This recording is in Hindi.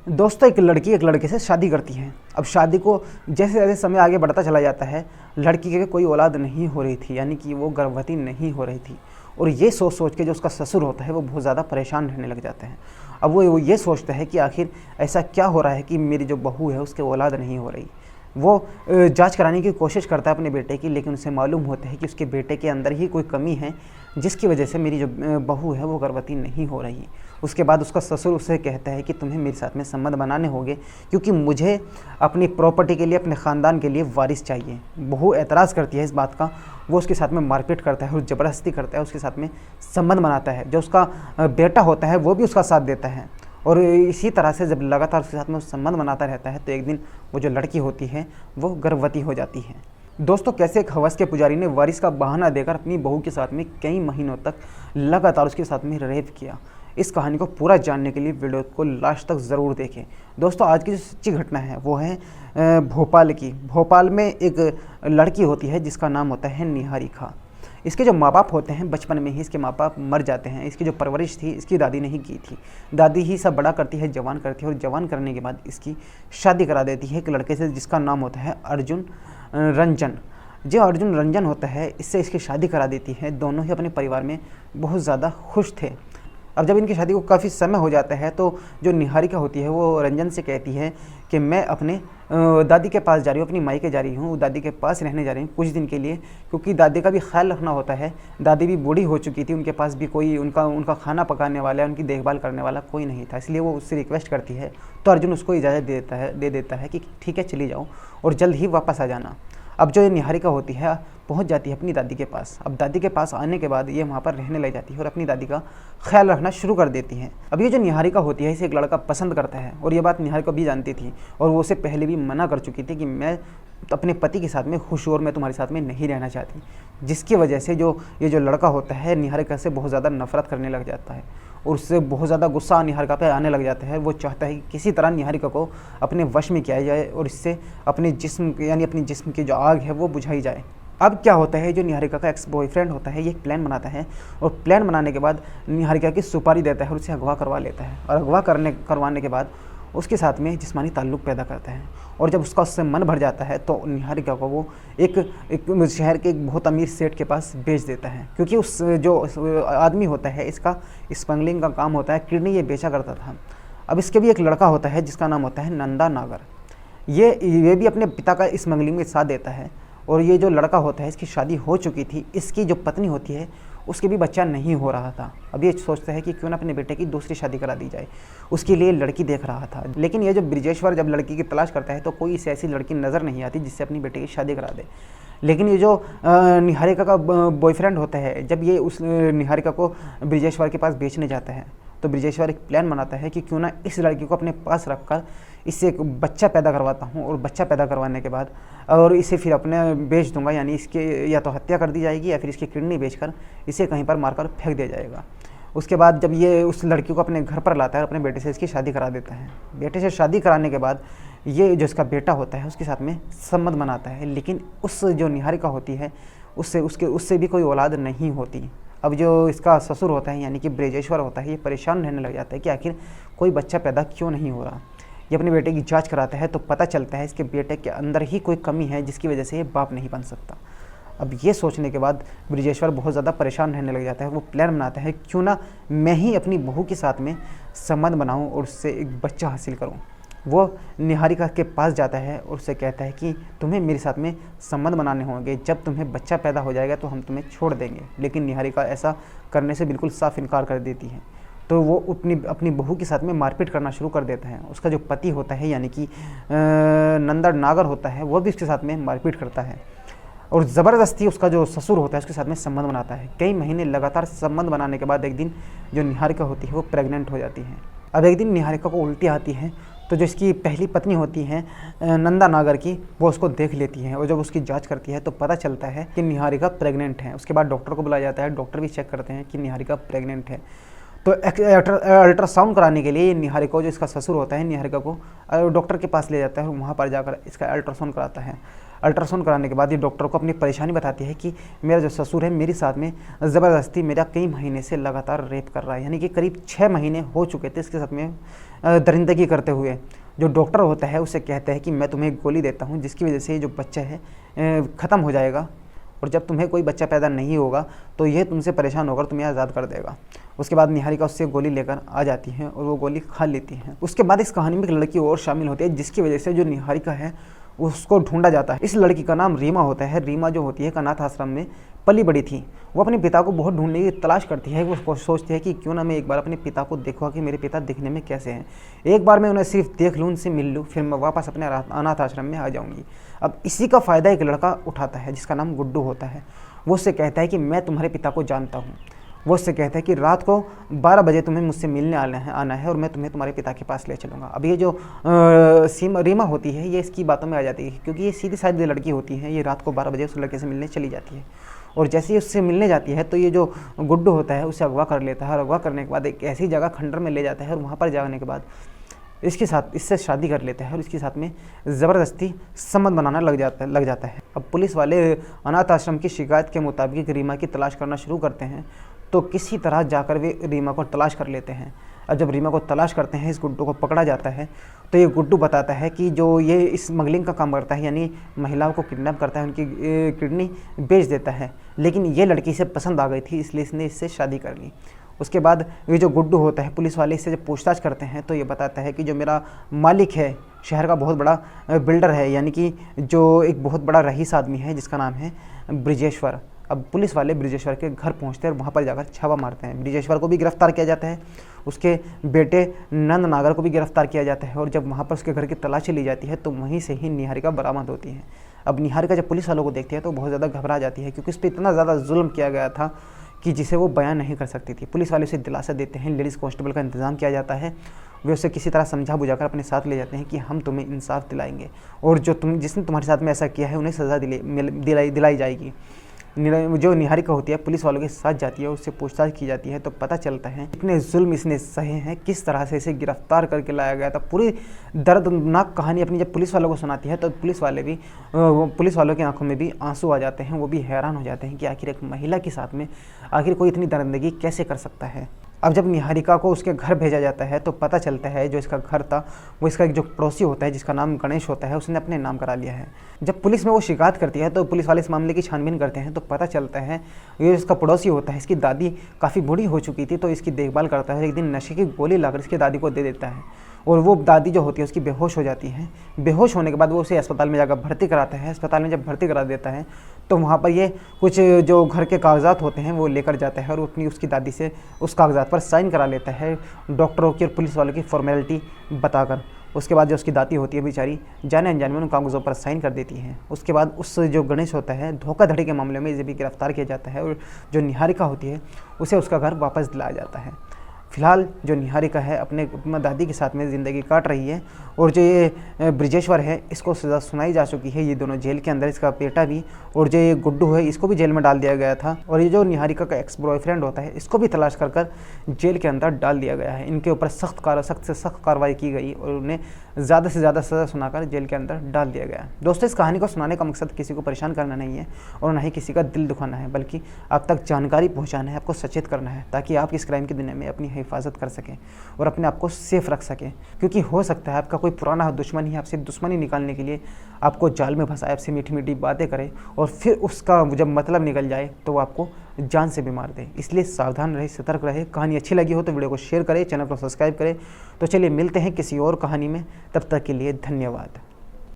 दोस्तों, एक लड़की एक लड़के से शादी करती है। अब शादी को जैसे जैसे समय आगे बढ़ता चला जाता है, लड़की के कोई औलाद नहीं हो रही थी, यानी कि वो गर्भवती नहीं हो रही थी। और ये सोच सोच के जो उसका ससुर होता है वो बहुत ज़्यादा परेशान रहने लग जाते हैं। अब वो ये सोचता है कि आखिर ऐसा क्या हो रहा है कि मेरी जो बहू है उसके औलाद नहीं हो रही। वो जांच कराने की कोशिश करता है अपने बेटे की, लेकिन उसे मालूम होता है कि उसके बेटे के अंदर ही कोई कमी है जिसकी वजह से मेरी जो बहू है वो गर्भवती नहीं हो रही। उसके बाद उसका ससुर उससे कहता है कि तुम्हें मेरे साथ में संबंध बनाने होंगे, क्योंकि मुझे अपनी प्रॉपर्टी के लिए, अपने ख़ानदान के लिए वारिस चाहिए। बहू एतराज़ करती है इस बात का। वो उसके साथ में मारपीट करता है और ज़बरदस्ती करता है, उसके साथ में संबंध बनाता है। जो उसका बेटा होता है वो भी उसका साथ देता है। और इसी तरह से जब लगातार उसके साथ में संबंध बनाता रहता है तो एक दिन वो जो लड़की होती है वो गर्भवती हो जाती है। दोस्तों, कैसे एक हवस के पुजारी ने वारिस का बहाना देकर अपनी बहू के साथ में कई महीनों तक लगातार उसके साथ में रेप किया। इस कहानी को पूरा जानने के लिए वीडियो को लास्ट तक ज़रूर देखें। दोस्तों, आज की जो सच्ची घटना है वो है भोपाल की। भोपाल में एक लड़की होती है जिसका नाम होता है निहारिका। इसके जो माँ बाप होते हैं, बचपन में ही इसके माँ बाप मर जाते हैं। इसकी जो परवरिश थी इसकी दादी ने ही की थी। दादी ही सब बड़ा करती है, जवान करती है, और जवान करने के बाद इसकी शादी करा देती है एक लड़के से जिसका नाम होता है अर्जुन रंजन। जो अर्जुन रंजन होता है, इससे इसकी शादी करा देती है। दोनों ही अपने परिवार में बहुत ज़्यादा खुश थे। अब जब इनकी शादी को काफ़ी समय हो जाता है तो जो निहारिका होती है वो रंजन से कहती है कि मैं अपने दादी के पास जा रही हूँ, अपनी माई के जा रही हूँ, दादी के पास रहने जा रही हूँ कुछ दिन के लिए, क्योंकि दादी का भी ख्याल रखना होता है। दादी भी बूढ़ी हो चुकी थी, उनके पास भी कोई उनका खाना पकाने वाला, उनकी देखभाल करने वाला कोई नहीं था। इसलिए वो उससे रिक्वेस्ट करती है तो अर्जुन उसको इजाज़त दे देता है कि ठीक है, चली जाओ और जल्द ही वापस आ जाना। अब जो ये निहारिका होती है पहुंच जाती है अपनी दादी के पास। अब दादी के पास आने के बाद ये वहाँ पर रहने लग जाती है और अपनी दादी का ख्याल रखना शुरू कर देती है। अब ये जो निहारिका होती है इसे एक लड़का पसंद करता है, और ये बात निहारिका भी जानती थी, और वो उसे पहले भी मना कर चुकी थी कि मैं अपने पति के साथ में खुश हूँ और मैं तुम्हारे साथ में नहीं रहना चाहती। जिसकी वजह से ये जो लड़का होता है निहारिका से बहुत ज़्यादा नफरत करने लग जाता है और उससे बहुत ज़्यादा गुस्सा निहारिका पे आने लग जाता है। वो चाहता है कि किसी तरह निहारिका को अपने वश में किया जाए और इससे अपने जिस्म की जो आग है वो बुझाई जाए। अब क्या होता है, जो निहारिका का एक्स बॉयफ्रेंड होता है ये एक प्लान बनाता है, और प्लान बनाने के बाद निहारिका की सुपारी देता है और उसे अगवा करवा लेता है, और अगवा करवाने के बाद उसके साथ में जिस्मानी ताल्लुक़ पैदा करता है। और जब उससे मन भर जाता है तो निहारिका को वो एक शहर के एक बहुत अमीर सेठ के पास बेच देता है, क्योंकि उस जो आदमी होता है इसका स्मगलिंग का काम होता है, किडनी ये बेचा करता था। अब इसके भी एक लड़का होता है जिसका नाम होता है नंदा नागर। ये भी अपने पिता का स्मगलिंग में साथ देता है, और ये जो लड़का होता है इसकी शादी हो चुकी थी। इसकी जो पत्नी होती है उसके भी बच्चा नहीं हो रहा था। अब ये सोचता है कि क्यों ना अपने बेटे की दूसरी शादी करा दी जाए। उसके लिए लड़की देख रहा था, लेकिन ये जो ब्रिजेश्वर जब लड़की की तलाश करता है तो कोई इसे ऐसी लड़की नज़र नहीं आती जिससे अपनी बेटे की शादी करा दे। लेकिन ये जो निहारिका का बॉयफ्रेंड होता है, जब ये उस निहारिका को ब्रिजेश्वर के पास बेचने जाता है तो ब्रिजेश्वर एक प्लान बनाता है कि क्यों ना इस लड़की को अपने पास रखकर इससे एक बच्चा पैदा करवाता हूँ, और बच्चा पैदा करवाने के बाद और इसे फिर अपने बेच दूंगा, यानी इसके या तो हत्या कर दी जाएगी या फिर इसकी किडनी बेचकर इसे कहीं पर मारकर फेंक दिया जाएगा। उसके बाद जब ये उस लड़की को अपने घर पर लाता है, अपने बेटे से इसकी शादी करा देता है। बेटे से शादी कराने के बाद ये जो इसका बेटा होता है उसके साथ में संबंध बनाता है, लेकिन उस जो निहारिका होती है उससे भी कोई औलाद नहीं होती। अब जो इसका ससुर होता है यानी कि ब्रिजेश्वर होता है, ये परेशान रहने लग जाता है कि आखिर कोई बच्चा पैदा क्यों नहीं हो रहा। ये अपने बेटे की जांच कराता है तो पता चलता है इसके बेटे के अंदर ही कोई कमी है जिसकी वजह से ये बाप नहीं बन सकता। अब ये सोचने के बाद ब्रिजेश्वर बहुत ज़्यादा परेशान रहने लग जाता है। वो प्लान बनाता है क्यों ना मैं ही अपनी बहू के साथ में संबंध बनाऊँ और उससे एक बच्चा हासिल करूँ। वो निहारिका के पास जाता है और उससे कहता है कि तुम्हें मेरे साथ में संबंध बनाने होंगे, जब तुम्हें बच्चा पैदा हो जाएगा तो हम तुम्हें छोड़ देंगे। लेकिन निहारिका ऐसा करने से बिल्कुल साफ इनकार कर देती है। तो वो अपनी बहू के साथ में मारपीट करना शुरू कर देता है। उसका जो पति होता है यानी कि नंदा नागर होता है वो भी उसके साथ में मारपीट करता है, और ज़बरदस्ती उसका जो ससुर होता है उसके साथ में संबंध बनाता है। कई महीने लगातार संबंध बनाने के बाद एक दिन जो निहारिका होती है वो प्रेग्नेंट हो जाती है। अब एक दिन निहारिका को उल्टी आती है, तो जो इसकी पहली पत्नी होती है नंदा नागर की, वो उसको देख लेती है, और जब उसकी जांच करती है तो पता चलता है कि निहारिका प्रेग्नेंट है। उसके बाद डॉक्टर को बुलाया जाता है, डॉक्टर भी चेक करते हैं कि निहारिका प्रेग्नेंट है। तो अल्ट्रासाउंड कराने के लिए निहारिका जो इसका ससुर होता है निहारिका को डॉक्टर के पास ले जाता है, और वहाँ पर जाकर इसका अल्ट्रासाउंड कराता है। अल्ट्रासाउंड कराने के बाद ये डॉक्टर को अपनी परेशानी बताती है कि मेरा जो ससुर है मेरे साथ में ज़बरदस्ती मेरा कई महीने से लगातार रेप कर रहा है, यानी कि करीब 6 महीने हो चुके थे इसके साथ में दरिंदगी करते हुए। जो डॉक्टर होता है उसे कहता है कि मैं तुम्हें एक गोली देता हूँ जिसकी वजह से ये जो बच्चा है ख़त्म हो जाएगा, और जब तुम्हें कोई बच्चा पैदा नहीं होगा तो ये तुमसे परेशान होकर तुम्हें आज़ाद कर देगा। उसके बाद निहारिका उससे गोली लेकर आ जाती है और वो गोली खा लेती है। उसके बाद इस कहानी में एक लड़की और शामिल होती है जिसकी वजह से जो निहारिका है उसको ढूंढा जाता है। इस लड़की का नाम रीमा होता है। रीमा जो होती है एक अनाथ आश्रम में पली बड़ी थी। वो अपने पिता को बहुत ढूंढने की तलाश करती है। वो सोचती है कि क्यों ना मैं एक बार अपने पिता को देखूँ कि मेरे पिता दिखने में कैसे हैं, एक बार मैं उन्हें सिर्फ देख लूँ, उनसे मिल लूँ, फिर मैं वापस अपने अनाथ आश्रम में आ जाऊँगी। अब इसी का फ़ायदा एक लड़का उठाता है जिसका नाम गुड्डू होता है। वो उससे कहता है कि मैं तुम्हारे पिता को जानता हूँ। वो उससे कहता है कि रात को 12 बजे तुम्हें मुझसे मिलने आना है और मैं तुम्हें तुम्हारे पिता के पास ले चलूँगा। अब ये जो रीमा होती है ये इसकी बातों में आ जाती है, क्योंकि ये सीधी सादी लड़की होती है। ये रात को 12 बजे उस लड़के से मिलने चली जाती है, और जैसे ही उससे मिलने जाती है तो ये जो गुड्डू होता है उसे अगवा कर लेता है, और अगवा करने के बाद एक ऐसी जगह खंडर में ले जाता है, और वहाँ पर जाने के बाद इससे शादी कर लेता है और इसके साथ में ज़बरदस्ती संबंध बनाना लग जाता है। अब पुलिस वाले अनाथ आश्रम की शिकायत के मुताबिक रीमा की तलाश करना शुरू करते हैं, तो किसी तरह जाकर वे रीमा को तलाश कर लेते हैं। अब जब रीमा को तलाश करते हैं, इस गुड्डू को पकड़ा जाता है, तो ये गुड्डू बताता है कि जो ये स्मगलिंग का काम करता है, यानी महिलाओं को किडनैप करता है, उनकी किडनी बेच देता है, लेकिन ये लड़की इसे पसंद आ गई थी इसलिए इसने इससे शादी कर ली। उसके बाद ये जो गुड्डू होता है, पुलिस वाले इससे जब पूछताछ करते हैं तो ये बताता है कि जो मेरा मालिक है, शहर का बहुत बड़ा बिल्डर है, यानी कि जो एक बहुत बड़ा रईस आदमी है जिसका नाम है ब्रिजेश्वर। अब पुलिस वाले ब्रिजेश्वर के घर पहुंचते हैं और वहाँ पर जाकर छापा मारते हैं। ब्रिजेश्वर को भी गिरफ्तार किया जाता है, उसके बेटे नंद नागर को भी गिरफ्तार किया जाता है, और जब वहाँ पर उसके घर की तलाशी ली जाती है तो वहीं से ही निहारिका बरामद होती है। अब निहारिका जब पुलिस वालों को देखती है तो बहुत ज़्यादा घबरा जाती है, क्योंकि उस पर इतना ज़्यादा जुल्म किया गया था कि जिसे वो बयान नहीं कर सकती थी। पुलिस वाले उसे दिलासा देते हैं, लेडीज़ कांस्टेबल का इंतज़ाम किया जाता है, वे उसे किसी तरह समझा बुझाकर अपने साथ ले जाते हैं कि हम तुम्हें इंसाफ दिलाएंगे, और जिसने तुम्हारे साथ में ऐसा किया है उन्हें सज़ा दिलाई जाएगी। जो निहारिका होती है पुलिस वालों के साथ जाती है, उससे पूछताछ की जाती है, तो पता चलता है इतने जुल्म इसने सहे हैं, किस तरह से इसे गिरफ्तार करके लाया गया था। पूरी दर्दनाक कहानी अपनी जब पुलिस वालों को सुनाती है तो पुलिस वालों की आंखों में भी आंसू आ जाते हैं। वो भी हैरान हो जाते हैं कि आखिर एक महिला के साथ में आखिर कोई इतनी दरिंदगी कैसे कर सकता है। अब जब निहारिका को उसके घर भेजा जाता है तो पता चलता है जो इसका घर था वो इसका एक जो पड़ोसी होता है जिसका नाम गणेश होता है, उसने अपने नाम करा लिया है। जब पुलिस में वो शिकायत करती है तो पुलिस वाले इस मामले की छानबीन करते हैं, तो पता चलता है ये इसका पड़ोसी होता है, इसकी दादी काफ़ी बूढ़ी हो चुकी थी तो इसकी देखभाल करता है। एक दिन नशे की गोली लाकर इसकी दादी को दे देता है, और वो दादी जो होती है उसकी बेहोश हो जाती है। बेहोश होने के बाद वो उसे अस्पताल में जाकर भर्ती कराता है। अस्पताल में जब भर्ती करा देता है तो वहाँ पर ये कुछ जो घर के कागजात होते हैं वो लेकर जाता है, और उसकी दादी से उस कागजात पर साइन करा लेता है, डॉक्टरों की और पुलिस वालों की फॉर्मेलिटी बताकर। उसके बाद जो उसकी दादी होती है बेचारी जाने अनजाने में उन कागज़ों पर साइन कर देती है। उसके बाद उस जो गणेश होता है धोखाधड़ी के मामले में इसे भी गिरफ्तार किया जाता है, और जो निहारिका होती है उसे उसका घर वापस दिलाया जाता है। फिलहाल जो निहारिका है अपने दादी के साथ में ज़िंदगी काट रही है, और जो ये ब्रिजेश्वर है इसको सज़ा सुनाई जा चुकी है। ये दोनों जेल के अंदर, इसका बेटा भी, और जो ये गुड्डू है इसको भी जेल में डाल दिया गया था, और ये जो निहारिका का एक्स बॉयफ्रेंड होता है इसको भी तलाश कर जेल के अंदर डाल दिया गया है। इनके ऊपर सख्त से सख्त कार्रवाई की गई और उन्हें ज़्यादा से ज़्यादा सज़ा सुनाकर जेल के अंदर डाल दिया गया। दोस्तों, इस कहानी को सुनाने का मकसद किसी को परेशान करना नहीं है और ना ही किसी का दिल दुखाना है, बल्कि आप तक जानकारी पहुँचाना है, आपको सचेत करना है, ताकि आप इस क्राइम की दुनिया में अपनी हिफाजत कर सकें और अपने आप को सेफ रख सकें। क्योंकि हो सकता है आपका कोई पुराना दुश्मन ही आपसे दुश्मनी निकालने के लिए आपको जाल में फंसाए, आपसे मीठी मीठी बातें करे, और फिर उसका जब मतलब निकल जाए तो वो आपको जान से भी मार दे। इसलिए सावधान रहे, सतर्क रहे। कहानी अच्छी लगी हो तो वीडियो को शेयर करें, चैनल को सब्सक्राइब करें। तो चलिए मिलते हैं किसी और कहानी में, तब तक के लिए धन्यवाद।